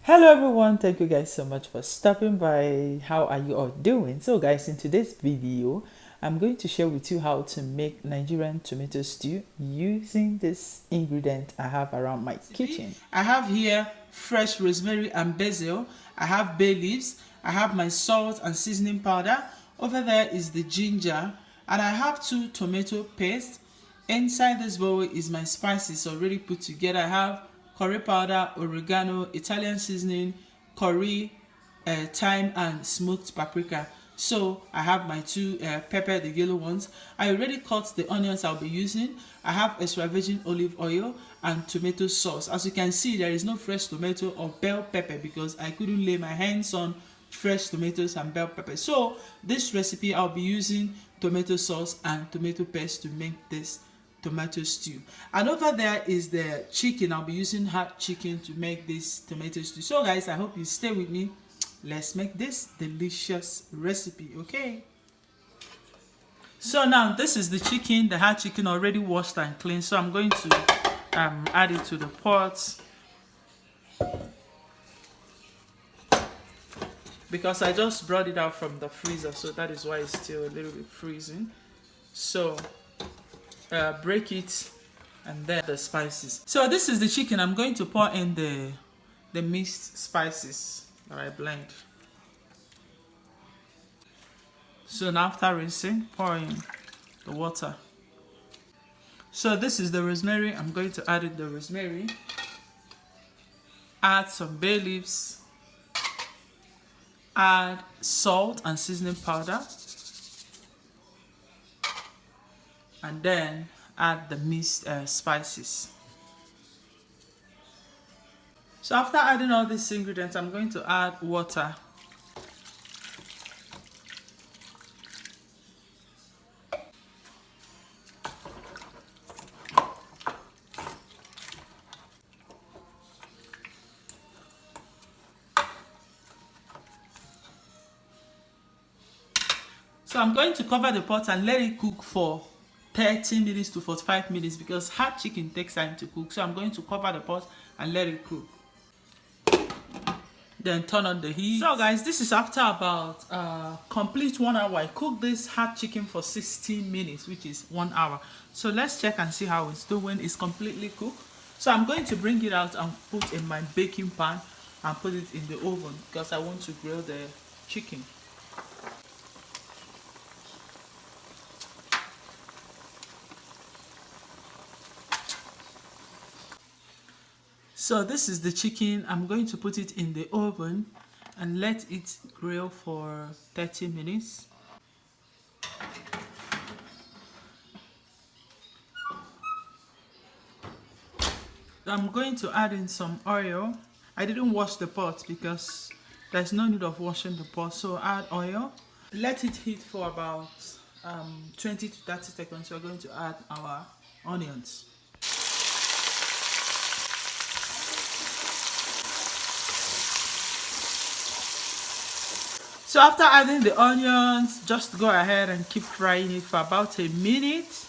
Hello everyone, thank you guys so much for stopping by. How are you all doing? So guys, in today's video I'm going to share with you how to make Nigerian tomato stew using this ingredient I have around my kitchen. I have here fresh rosemary and basil, I have bay leaves, I have my salt and seasoning powder, over there is the ginger, and I have 2 tomato paste. Inside this bowl is my spices already put together. I have curry powder, oregano, Italian seasoning, curry, thyme and smoked paprika. So I have my 2 pepper, the yellow ones. I already cut the onions I'll be using. I have extra virgin olive oil and tomato sauce. As you can see, there is no fresh tomato or bell pepper because I couldn't lay my hands on fresh tomatoes and bell pepper. So this recipe I'll be using tomato sauce and tomato paste to make this tomato stew. And over there is the chicken. I'll be using hot chicken to make this tomato stew. So guys, I hope you stay with me. Let's make this delicious recipe, okay? So now this is the chicken, the hot chicken already washed and cleaned. So I'm going to add it to the pot because I just brought it out from the freezer, so that is why it's still a little bit freezing. So break it and then the spices. So this is the chicken. I'm going to pour in the mixed spices that I blend. So now after rinsing, pour in the water. So this is the rosemary. I'm going to add in the rosemary. Add some bay leaves. Add salt and seasoning powder. And then add the mixed spices. So after adding all these ingredients, I'm going to add water. So I'm going to cover the pot and let it cook for 30 minutes to 45 minutes because hot chicken takes time to cook. So I'm going to cover the pot and let it cook. Then turn on the heat. So guys, this is after about complete 1 hour. I cooked this hot chicken for 16 minutes, which is 1 hour. So let's check and see how it's doing. It's completely cooked. So I'm going to bring it out and put in my baking pan and put it in the oven because I want to grill the chicken. So this is the chicken. I'm going to put it in the oven and let it grill for 30 minutes. I'm going to add in some oil. I didn't wash the pot because there's no need of washing the pot. So add oil. Let it heat for about 20 to 30 seconds. We're going to add our onions. So after adding the onions, just go ahead and keep frying it for about a minute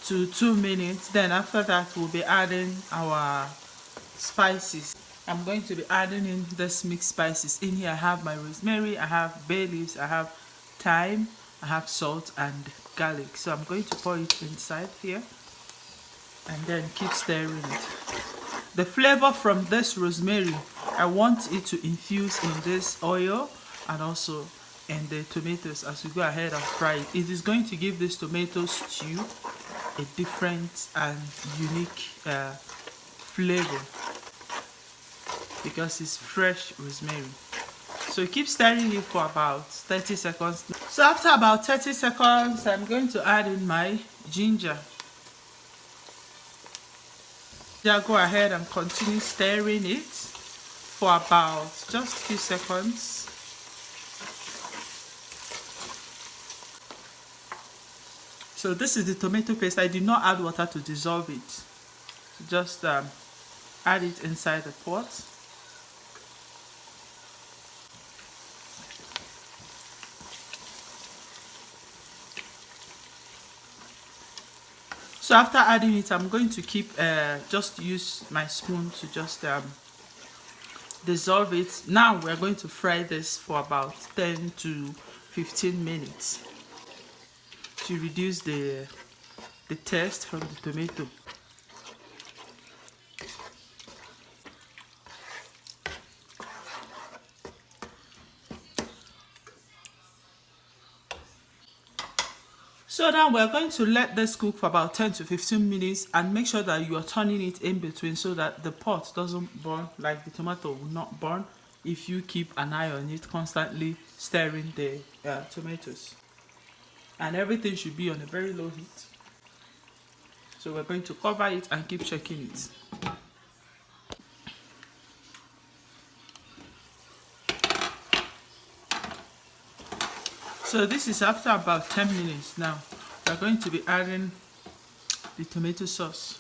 to 2 minutes. Then after that, we'll be adding our spices. I'm going to be adding in this mixed spices. In here I have my rosemary, I have bay leaves, I have thyme, I have salt and garlic. So I'm going to pour it inside here and then keep stirring it. The flavor from this rosemary, I want it to infuse in this oil and also in the tomatoes as we go ahead and fry it. It is going to give this tomato stew a different and unique flavor because it's fresh rosemary. So keep stirring it for about 30 seconds. So after about 30 seconds, I'm going to add in my ginger. Now go ahead and continue stirring it for about just a few seconds. So this is the tomato paste. I did not add water to dissolve it. Just add it inside the pot. So after adding it, I'm going to keep just use my spoon to just dissolve it. Now we're going to fry this for about 10 to 15 minutes to reduce the taste from the tomato. So now we're going to let this cook for about 10 to 15 minutes and make sure that you are turning it in between so that the pot doesn't burn, like the tomato will not burn if you keep an eye on it, constantly stirring the tomatoes. And everything should be on a very low heat. So we're going to cover it and keep checking it. So this is after about 10 minutes now. We're going to be adding the tomato sauce.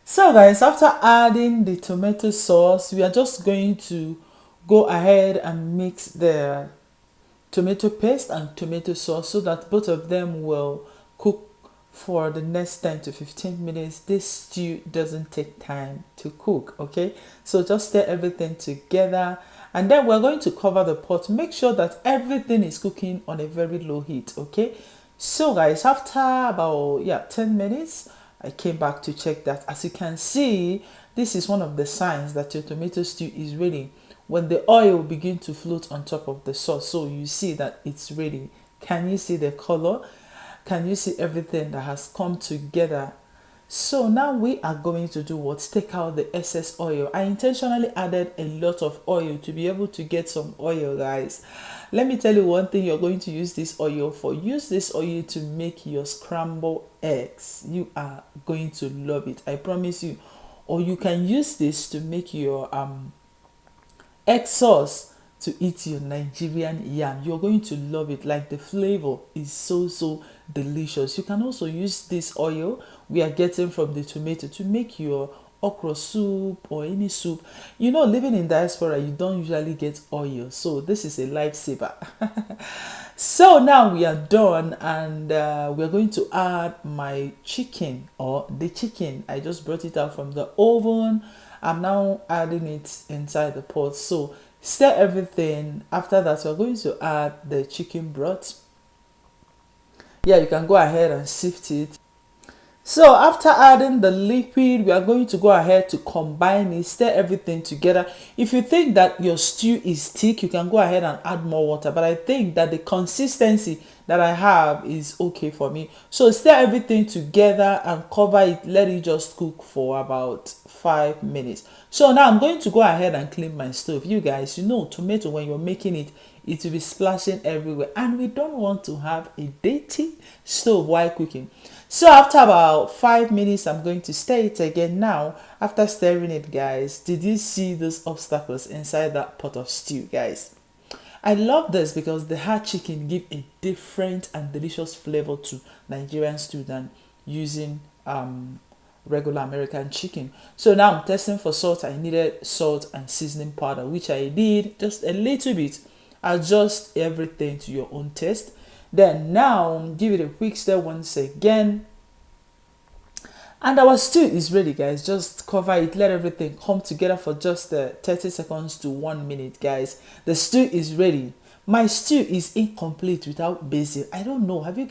So guys, after adding the tomato sauce, we are just going to go ahead and mix the tomato paste and tomato sauce so that both of them will cook for the next 10 to 15 minutes. This stew doesn't take time to cook, okay? So just stir everything together and then we're going to cover the pot. Make sure that everything is cooking on a very low heat, okay? So guys, after about 10 minutes, I came back to check that. As you can see, this is one of the signs that your tomato stew is ready. When the oil begin to float on top of the sauce, so you see that it's ready. Can you see the color? Can you see everything that has come together? So now we are going to do what? Take out the excess oil. I intentionally added a lot of oil to be able to get some oil, guys. Let me tell you one thing you're going to use this oil for. Use this oil to make your scrambled eggs. You are going to love it, I promise you. Or you can use this to make your egg sauce to eat your Nigerian yam. You're going to love it. Like, the flavor is so delicious. You can also use this oil we are getting from the tomato to make your okra soup or any soup. You know, living in diaspora, you don't usually get oil, so this is a lifesaver. So now we are done and we are going to add my chicken, or the chicken. I just brought it out from the oven. I'm now adding it inside the pot. So stir everything. After that, we're going to add the chicken broth. Yeah, you can go ahead and sift it. So after adding the liquid, we are going to go ahead to combine it, stir everything together. If you think that your stew is thick, you can go ahead and add more water, but I think that the consistency that I have is okay for me. So stir everything together and cover it, let it just cook for about 5 minutes. So now I'm going to go ahead and clean my stove. You guys, you know, tomato, when you're making it, it will be splashing everywhere, and we don't want to have a dirty stove while cooking. So after about 5 minutes, I'm going to stir it again. Now, after stirring it, guys, did you see those obstacles inside that pot of stew, guys? I love this because the hard chicken give a different and delicious flavor to Nigerian stew than using regular American chicken. So now I'm testing for salt. I needed salt and seasoning powder, which I did just a little bit. Adjust everything to your own taste. Then now give it a quick stir once again, and our stew is ready, guys. Just cover it, let everything come together for just 30 seconds to 1 minute, guys. The stew is ready. My stew is incomplete without basil. I don't know, do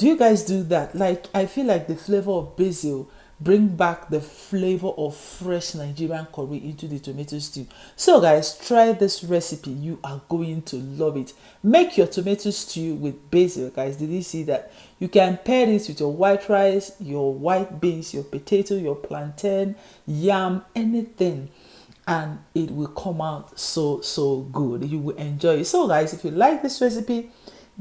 you guys do that? Like, I feel like the flavor of basil bring back the flavor of fresh Nigerian curry into the tomato stew. So guys, try this recipe. You are going to love it. Make your tomato stew with basil, guys. Did you see that? You can pair this with your white rice, your white beans, your potato, your plantain, yam, anything, and it will come out so good. You will enjoy it. So guys, if you like this recipe,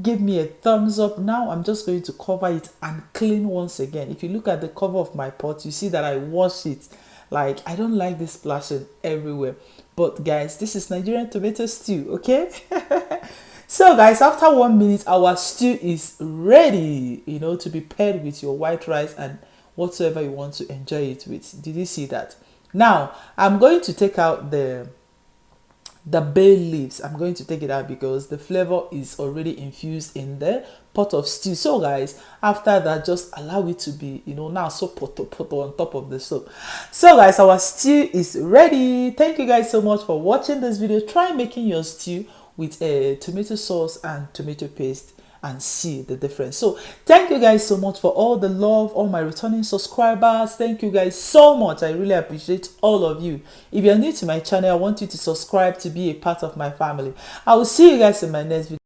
give me a thumbs up. Now I'm just going to cover it and clean once again. If you look at the cover of my pot, you see that I wash it. Like, I don't like this splashing everywhere. But guys, this is Nigerian tomato stew, okay? So guys, after 1 minute, our stew is ready, to be paired with your white rice and whatsoever you want to enjoy it with. Did you see that? Now I'm going to take out the bay leaves. I'm going to take it out because the flavor is already infused in the pot of stew. So guys, after that, just allow it to be, now so pot on top of the soup. So guys, our stew is ready. Thank you guys so much for watching this video. Try making your stew with a tomato sauce and tomato paste and see the difference. So thank you guys so much for all the love, all my returning subscribers. Thank you guys so much. I really appreciate all of you. If you're new to my channel, I want you to subscribe to be a part of my family. I will see you guys in my next video.